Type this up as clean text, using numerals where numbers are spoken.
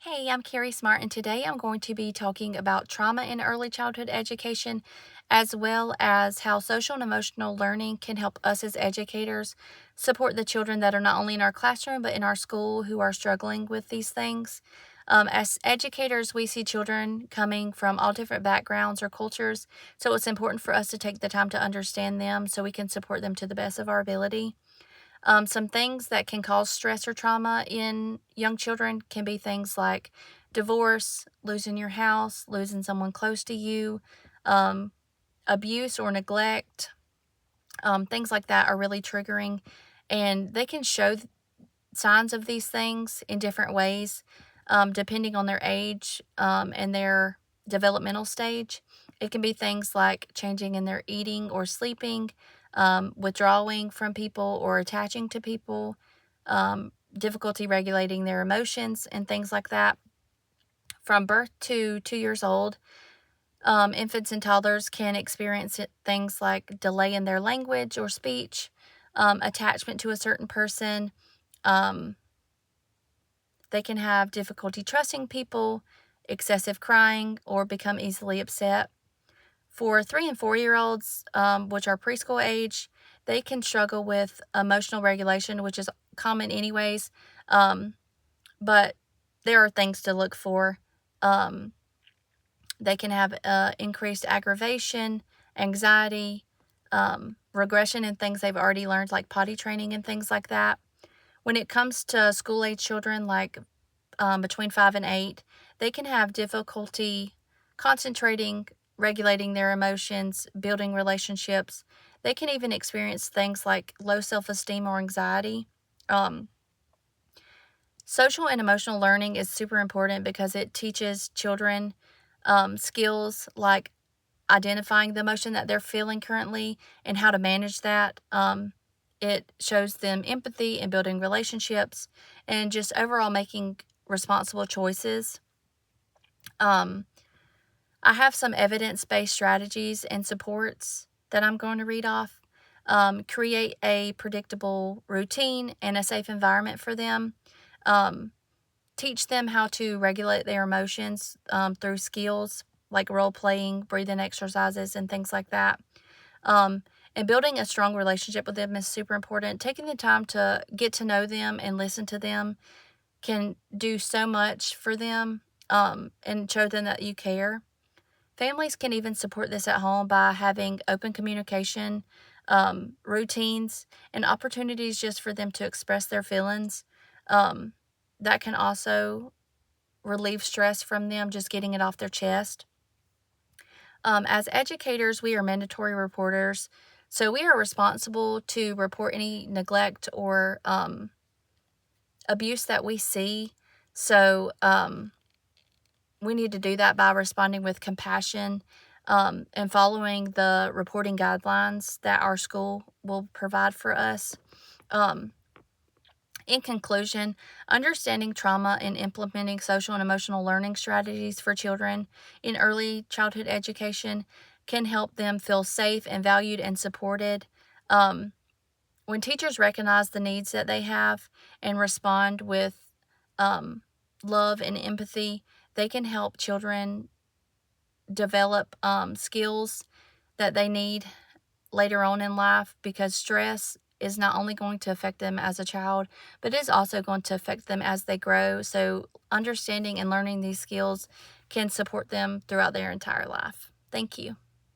Hey, I'm Carrie Smart, and today I'm going to be talking about trauma in early childhood education, as well as how social and emotional learning can help us as educators support the children that are not only in our classroom but in our school who are struggling with these things. As educators, we see children coming from all different backgrounds or cultures, so it's important for us to take the time to understand them so we can support them to the best of our ability. Some things that can cause stress or trauma in young children can be things like divorce, losing your house, losing someone close to you, um, abuse or neglect. Things like that are really triggering, and they can show signs of these things in different ways, depending on their age and their developmental stage. It can be things like changing in their eating or sleeping, withdrawing from people or attaching to people, difficulty regulating their emotions, and things like that. From birth to 2 years old, infants and toddlers can experience things like delay in their language or speech, attachment to a certain person. Um, They can have difficulty trusting people, excessive crying, or become easily upset. For 3 and 4 year olds, which are preschool age, they can struggle with emotional regulation, which is common anyways. Um, but there are things to look for. Um, they can have increased aggravation, anxiety, regression in things they've already learned, like potty training and things like that. When it comes to school age children, like between 5 and 8, they can have difficulty concentrating, regulating their emotions, building relationships. They can even experience things like low self esteem or anxiety. Um, Social and emotional learning is super important because it teaches children skills like identifying the emotion that they're feeling currently and how to manage that. It shows them empathy and building relationships and just overall making responsible choices. Um, I have some evidence based strategies and supports that I'm going to read off. Create a predictable routine and a safe environment for them. Um, Teach them how to regulate their emotions through skills like role playing, breathing exercises, and things like that. Um, and building a strong relationship with them is super important. Taking the time to get to know them and listen to them can do so much for them and show them that you care. Families can even support this at home by having open communication, routines, and opportunities just for them to express their feelings. Um, that can also relieve stress from them, just getting it off their chest. As educators, we are mandatory reporters, so we are responsible to report any neglect or abuse that we see. So we need to do that by responding with compassion and following the reporting guidelines that our school will provide for us. Um, in conclusion, understanding trauma and implementing social and emotional learning strategies for children in early childhood education can help them feel safe and valued and supported. Um, when teachers recognize the needs that they have and respond with um, love and empathy, they can help children develop skills that they need later on in life, because stress is not only going to affect them as a child, but it is also going to affect them as they grow. So, understanding and learning these skills can support them throughout their entire life. Thank you.